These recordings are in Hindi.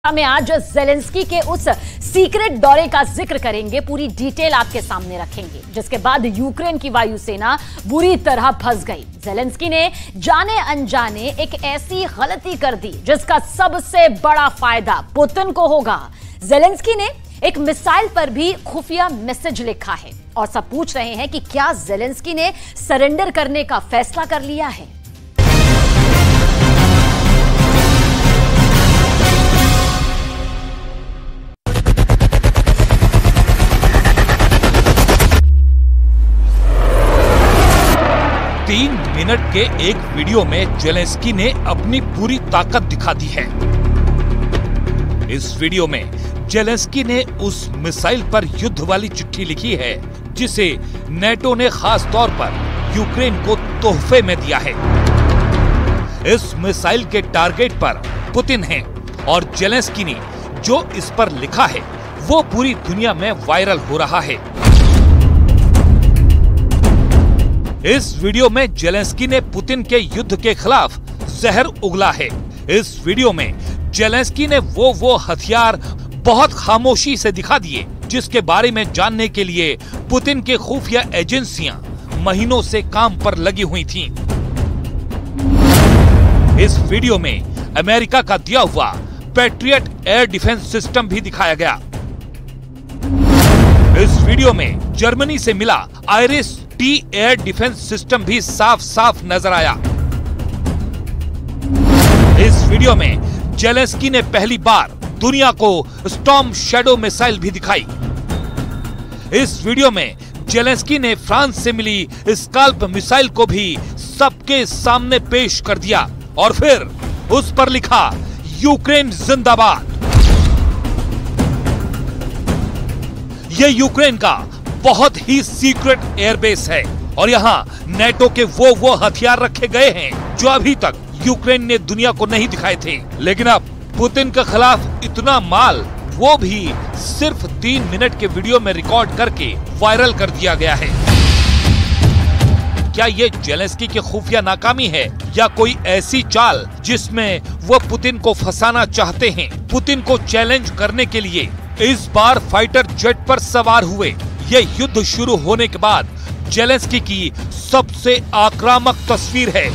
हमें आज ज़ेलेंस्की के उस सीक्रेट दौरे का जिक्र करेंगे, पूरी डिटेल आपके सामने रखेंगे, जिसके बाद यूक्रेन की वायुसेना बुरी तरह फंस गई। ज़ेलेंस्की ने जाने अनजाने एक ऐसी गलती कर दी जिसका सबसे बड़ा फायदा पुतिन को होगा। ज़ेलेंस्की ने एक मिसाइल पर भी खुफिया मैसेज लिखा है और सब पूछ रहे हैं कि क्या ज़ेलेंस्की ने सरेंडर करने का फैसला कर लिया है। तीन मिनट के एक वीडियो में ज़ेलेंस्की ने अपनी पूरी ताकत दिखा दी है। इस वीडियो में ज़ेलेंस्की ने उस मिसाइल पर युद्ध वाली चिट्ठी लिखी है जिसे नेटो ने खास तौर पर यूक्रेन को तोहफे में दिया है। इस मिसाइल के टारगेट पर पुतिन है और ज़ेलेंस्की ने जो इस पर लिखा है वो पूरी दुनिया में वायरल हो रहा है। इस वीडियो में ज़ेलेंस्की ने पुतिन के युद्ध के खिलाफ जहर उगला है। इस वीडियो में ज़ेलेंस्की ने वो हथियार बहुत खामोशी से दिखा दिए जिसके बारे में जानने के लिए पुतिन के खुफिया एजेंसियां महीनों से काम पर लगी हुई थीं। इस वीडियो में अमेरिका का दिया हुआ पैट्रियट एयर डिफेंस सिस्टम भी दिखाया गया। इस वीडियो में जर्मनी से मिला iris T air defence system भी साफ साफ नजर आया। इस वीडियो में ज़ेलेंस्की ने पहली बार दुनिया को स्टॉर्म शैडो मिसाइल भी दिखाई। इस वीडियो में ज़ेलेंस्की ने फ्रांस से मिली स्काल्प मिसाइल को भी सबके सामने पेश कर दिया और फिर उस पर लिखा यूक्रेन जिंदाबाद। ये यूक्रेन का बहुत ही सीक्रेट एयरबेस है और यहाँ नेटो के वो हथियार रखे गए हैं जो अभी तक यूक्रेन ने दुनिया को नहीं दिखाए थे। लेकिन अब पुतिन के खिलाफ इतना माल वो भी सिर्फ 3 मिनट के वीडियो में रिकॉर्ड करके वायरल कर दिया गया है। क्या ये ज़ेलेंस्की की खुफिया नाकामी है या कोई ऐसी चाल जिसमें वो पुतिन को फंसाना चाहते हैं? पुतिन को चैलेंज करने के लिए इस बार फाइटर जेट पर सवार हुए। ये युद्ध शुरू होने के बाद ज़ेलेंस्की की सबसे आक्रामक तस्वीर है।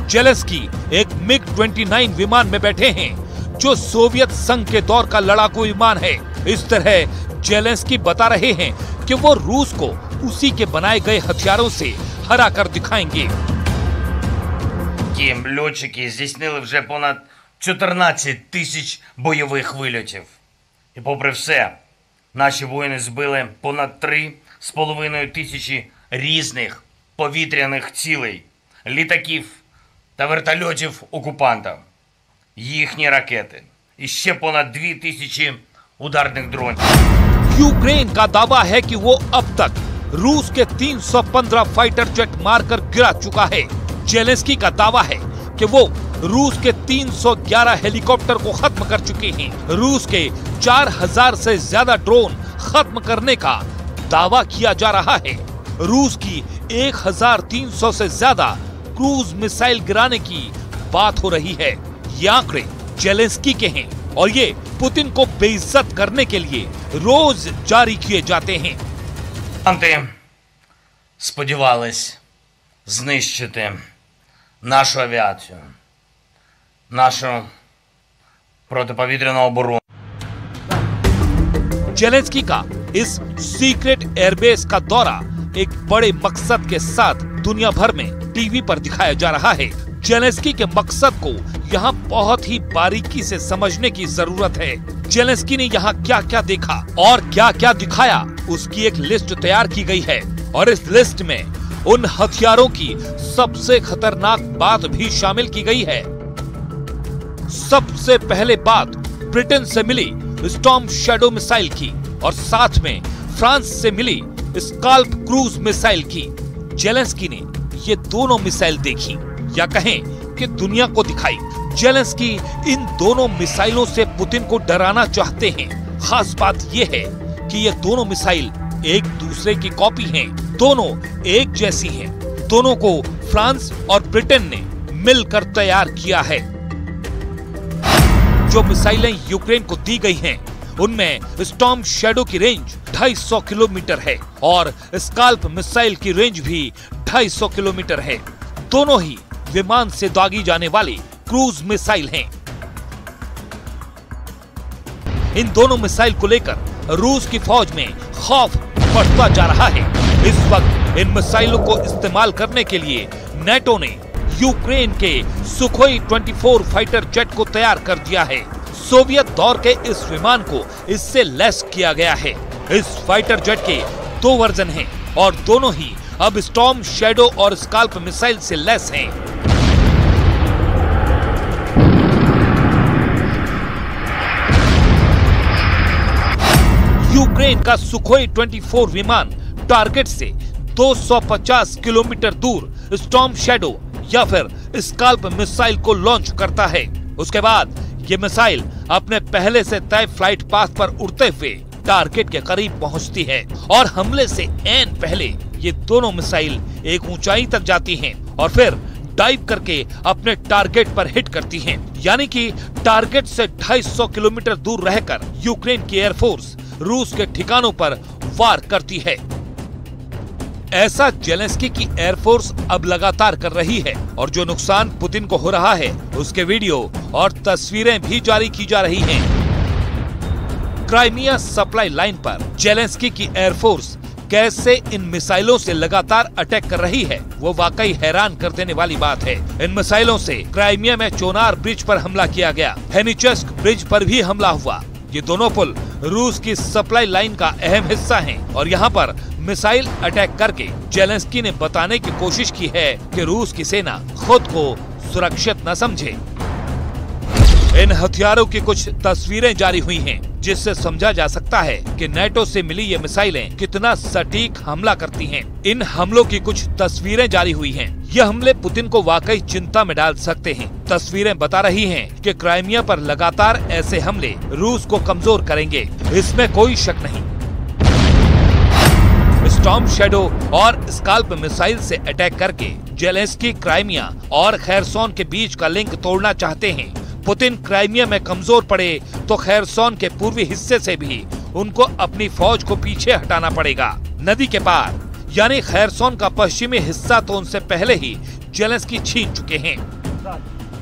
ज़ेलेंस्की एक मिग 29 विमान में बैठे हैं जो सोवियत संघ के दौर का लड़ाकू विमान है। इस तरह ज़ेलेंस्की बता रहे हैं कि वो रूस को उसी के बनाए गए हथियारों से हरा कर दिखाएंगे। Льотчики здійснили вже понад 14 тисяч бойових вильотів. І попри все, наші воїни збили понад 3,5 тисячі різних повітряних цілей, літаків та вертольотів окупанта, їхні ракети і ще понад 2 тисячі ударних дронів. यूक्रेन का दावा है कि वो अब तक रूस के 315 फाइटर जेट मारकर गिरा चुका है। ज़ेलेंस्की का दावा है कि वो रूस के 311 हेलीकॉप्टर को खत्म कर चुके हैं। रूस के 4000 से ज्यादा ड्रोन खत्म करने का दावा किया जा रहा है। रूस की 1300 से ज्यादा क्रूज मिसाइल गिराने की बात हो रही है। ये आंकड़े ज़ेलेंस्की के हैं और ये पुतिन को बेइज्जत करने के लिए रोज जारी किए जाते हैं। Сподівались знищити нашу авіацію, нашу протиповітряну оборону. ज़ेलेंस्की का इस सीक्रेट एयरबेस का दौरा एक बड़े मकसद के साथ दुनिया भर में टीवी पर दिखाया जा रहा है। ज़ेलेंस्की के मकसद को यहाँ बहुत ही बारीकी से समझने की जरूरत है। ज़ेलेंस्की ने यहाँ क्या क्या देखा और क्या क्या दिखाया उसकी एक लिस्ट तैयार की गई है और इस लिस्ट में उन हथियारों की सबसे खतरनाक बात भी शामिल की गई है। सबसे पहले बात ब्रिटेन से मिली स्टॉर्म शैडो मिसाइल की और साथ में फ्रांस से मिली स्काल्प क्रूज मिसाइल की। ज़ेलेंस्की ने ये दोनों मिसाइल देखी या कहें कि दुनिया को दिखाई। ज़ेलेंस्की इन दोनों मिसाइलों से पुतिन को डराना चाहते हैं। खास बात यह है कि ये दोनों मिसाइल एक दूसरे की कॉपी हैं, दोनों एक जैसी हैं। दोनों को फ्रांस और ब्रिटेन ने मिलकर तैयार किया है। जो मिसाइलें यूक्रेन को दी गई हैं, उनमें स्टॉर्म शैडो की रेंज 250 किलोमीटर है और स्काल्प मिसाइल की रेंज भी 250 किलोमीटर है। दोनों ही विमान से दागी जाने वाली क्रूज मिसाइल हैं। इन दोनों मिसाइल को लेकर रूस की फौज में खौफ बढ़ता जा रहा है। इस वक्त इन मिसाइलों को इस्तेमाल करने के लिए नेटो ने यूक्रेन के सुखोई 24 फाइटर जेट को तैयार कर दिया है। सोवियत दौर के इस विमान को इससे लैस किया गया है। इस फाइटर जेट के 2 वर्जन हैं और दोनों ही अब स्टॉर्म शैडो और स्काल्प मिसाइल से लैस हैं। यूक्रेन का सुखोई 24 विमान टारगेट से 250 किलोमीटर दूर स्टॉर्म शैडो या फिर स्काल्प मिसाइल को लॉन्च करता है। उसके बाद ये मिसाइल अपने पहले से तय फ्लाइट पाथ पर उड़ते हुए टारगेट के करीब पहुंचती है और हमले से ऐन पहले ये दोनों मिसाइल एक ऊंचाई तक जाती हैं और फिर डाइव करके अपने टारगेट पर हिट करती हैं। यानी कि टारगेट से 250 किलोमीटर दूर रहकर यूक्रेन की एयरफोर्स रूस के ठिकानों पर वार करती है। ऐसा जेलेंस्की की एयरफोर्स अब लगातार कर रही है और जो नुकसान पुतिन को हो रहा है उसके वीडियो और तस्वीरें भी जारी की जा रही हैं। क्राइमिया सप्लाई लाइन पर जेलेंस्की की एयरफोर्स कैसे इन मिसाइलों से लगातार अटैक कर रही है, वो वाकई हैरान कर देने वाली बात है। इन मिसाइलों से क्राइमिया में चोनार ब्रिज पर हमला किया गया, हेनिचेस्क ब्रिज पर भी हमला हुआ। ये दोनों पुल रूस की सप्लाई लाइन का अहम हिस्सा हैं और यहाँ पर मिसाइल अटैक करके जेलेंस्की ने बताने की कोशिश की है कि रूस की सेना खुद को सुरक्षित न समझे। इन हथियारों की कुछ तस्वीरें जारी हुई हैं, जिससे समझा जा सकता है कि नेटो से मिली ये मिसाइलें कितना सटीक हमला करती हैं। इन हमलों की कुछ तस्वीरें जारी हुई हैं। ये हमले पुतिन को वाकई चिंता में डाल सकते हैं। तस्वीरें बता रही हैं कि क्राइमिया पर लगातार ऐसे हमले रूस को कमजोर करेंगे, इसमें कोई शक नहीं। स्टॉर्म शैडो और स्काल्प मिसाइल से अटैक करके जेलेंस्की क्राइमिया और खैरसोन के बीच का लिंक तोड़ना चाहते हैं। पुतिन क्राइमिया में कमजोर पड़े तो खैरसोन के पूर्वी हिस्से से भी उनको अपनी फौज को पीछे हटाना पड़ेगा। नदी के पार यानी खैरसोन का पश्चिमी हिस्सा तो उनसे पहले ही जेलेंस्की छीन चुके हैं।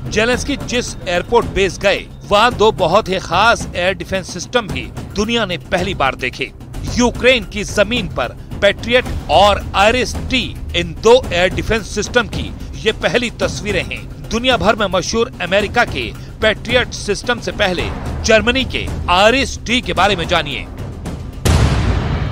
जेलेंस्की जिस एयरपोर्ट बेस गए वहाँ 2 बहुत ही खास एयर डिफेंस सिस्टम भी दुनिया ने पहली बार देखे। यूक्रेन की जमीन पर पैट्रियट और आईरिस-T इन 2 एयर डिफेंस सिस्टम की ये पहली तस्वीरें हैं। दुनिया भर में मशहूर अमेरिका के पैट्रियट सिस्टम से पहले जर्मनी के आईरिस-T के बारे में जानिए।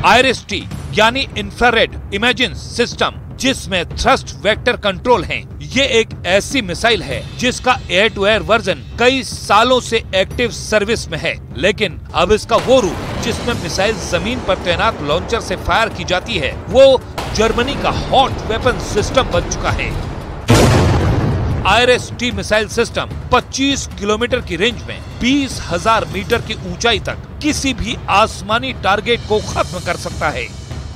आईरिस-T यानी इंफ्रारेड इमेजिंग सिस्टम, जिसमें थ्रस्ट वेक्टर कंट्रोल है। ये एक ऐसी मिसाइल है जिसका एयर टू एयर वर्जन कई सालों से एक्टिव सर्विस में है, लेकिन अब इसका वो रूप जिसमें मिसाइल जमीन पर तैनात लॉन्चर से फायर की जाती है, वो जर्मनी का हॉट वेपन सिस्टम बन चुका है। आईरिस-T मिसाइल सिस्टम 25 किलोमीटर की रेंज में 20,000 मीटर की ऊंचाई तक किसी भी आसमानी टारगेट को खत्म कर सकता है।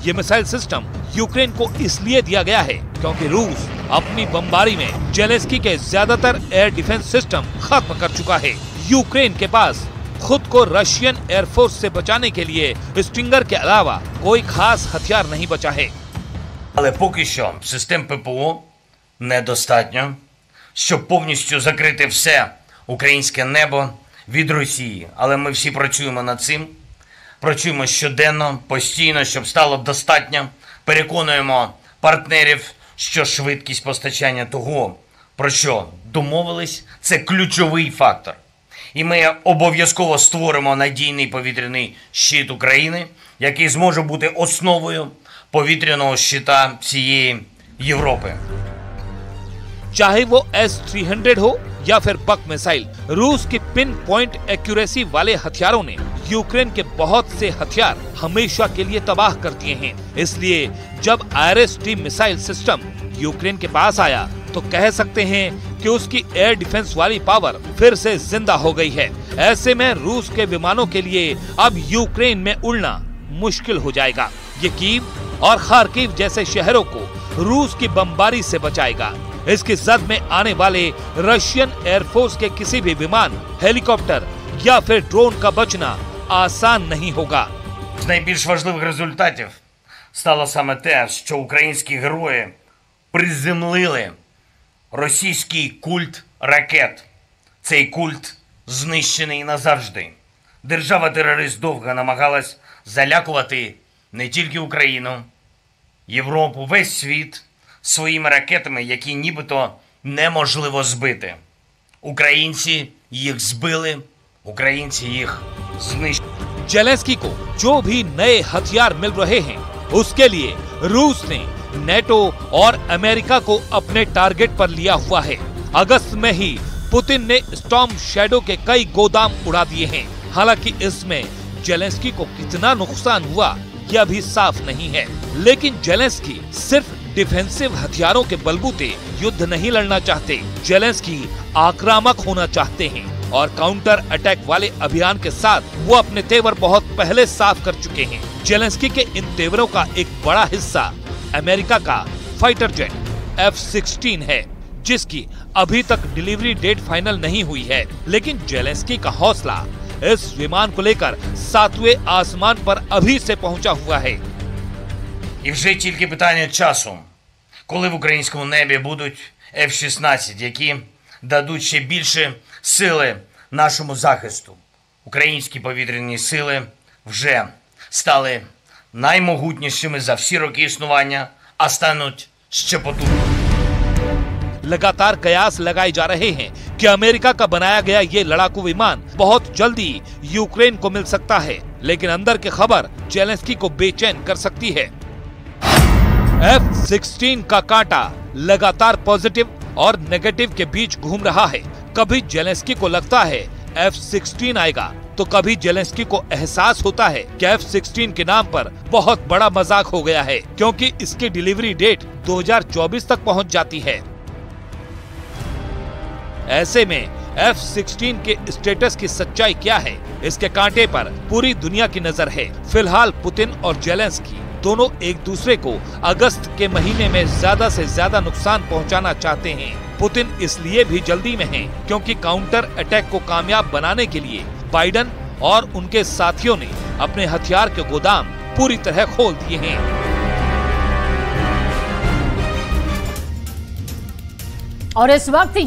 ये मिसाइल सिस्टम यूक्रेन को इसलिए दिया गया है क्योंकि रूस अपनी बमबारी में जेलेंस्की के ज्यादातर एयर डिफेंस सिस्टम खत्म कर चुका है। यूक्रेन के पास खुद को रशियन एयरफोर्स से बचाने के लिए स्टिंगर के अलावा कोई खास हथियार नहीं बचा है। Але поки що систем ППО недостатньо, щоб повністю закрити все українське небо від Росії. Але ми всі працюємо над цим. Працюємо щоденно, постійно, щоб стало достатньо. Переконуємо партнерів, що швидкість постачання того, про що домовились, це ключовий фактор. І ми обов'язково створимо надійний повітряний щит України, який зможе бути основою повітряного щита всієї Європи. चाहे वो S-300 हो या फिर बक मिसाइल, रूस की पिन पॉइंट एक्यूरेसी वाले हथियारों ने यूक्रेन के बहुत से हथियार हमेशा के लिए तबाह कर दिए हैं। इसलिए जब आईरिस-T मिसाइल सिस्टम यूक्रेन के पास आया तो कह सकते हैं कि उसकी एयर डिफेंस वाली पावर फिर से जिंदा हो गई है। ऐसे में रूस के विमानों के लिए अब यूक्रेन में उड़ना मुश्किल हो जाएगा। ये कीव और खार्किव जैसे शहरों को रूस की बमबारी से बचाएगा। इसकी जद में आने वाले रशियन एयरफोर्स के किसी भी विमान, हेलीकॉप्टर या फिर ड्रोन का बचना आसान नहीं होगा। З найбільш важливих результатів стало саме те, що українські герої приземлили російський культ ракет. Цей культ знищений назавжди. Держава-терорист довго намагалась залякувати не тільки Україну, Європу, весь світ своїми ракетами, які нібито неможливо збити. Українці їх збили, українці їх знищили. जेलेंस्की को जो भी नए हथियार मिल रहे हैं, उसके लिए रूस ने नेटो और अमेरिका को अपने टारगेट पर लिया हुआ है। अगस्त में ही पुतिन ने स्टॉर्म शैडो के कई गोदाम उड़ा दिए हैं। हालांकि इसमें जेलेंस्की को कितना नुकसान हुआ यह अभी साफ नहीं है, लेकिन जेलेंस्की सिर्फ डिफेंसिव हथियारों के बलबूते युद्ध नहीं लड़ना चाहते। जेलेंस्की आक्रामक होना चाहते हैं और काउंटर अटैक वाले अभियान के साथ वो अपने तेवर बहुत पहले साफ कर चुके हैं। जेलेंस्की के इन तेवरों का एक बड़ा हिस्सा अमेरिका का फाइटर जेट F-16 है, जिसकी अभी तक डिलीवरी डेट फाइनल नहीं हुई है। लेकिन जेलेंस्की का हौसला इस विमान को लेकर 7वें आसमान पर अभी से पहुंचा हुआ है। І вже тільки питання часу, коли в українському небі будуть F-16, які дадуть ще більше сили нашому захисту. Українські повітряні сили вже стали наймогутнішими за всі роки існування, а стануть ще потужнішими. लगातार कयास लगाए जा रहे हैं कि अमेरिका का बनाया गया ये लड़ाकू विमान बहुत जल्दी यूक्रेन को मिल सकता है, लेकिन अंदर की खबर जेलेंस्की को बेचैन कर सकती है। F-16 का कांटा लगातार पॉजिटिव और नेगेटिव के बीच घूम रहा है। कभी जेलेंस्की को लगता है F-16 आएगा, तो कभी जेलेंस्की को एहसास होता है कि F-16 के नाम पर बहुत बड़ा मजाक हो गया है, क्योंकि इसकी डिलीवरी डेट 2024 तक पहुंच जाती है। ऐसे में F-16 के स्टेटस की सच्चाई क्या है, इसके कांटे पर पूरी दुनिया की नजर है। फिलहाल पुतिन और जेलेंस्की दोनों एक दूसरे को अगस्त के महीने में ज्यादा से ज्यादा नुकसान पहुंचाना चाहते हैं। पुतिन इसलिए भी जल्दी में हैं, क्योंकि काउंटर अटैक को कामयाब बनाने के लिए बाइडन और उनके साथियों ने अपने हथियार के गोदाम पूरी तरह खोल दिए हैं। और इस वक्त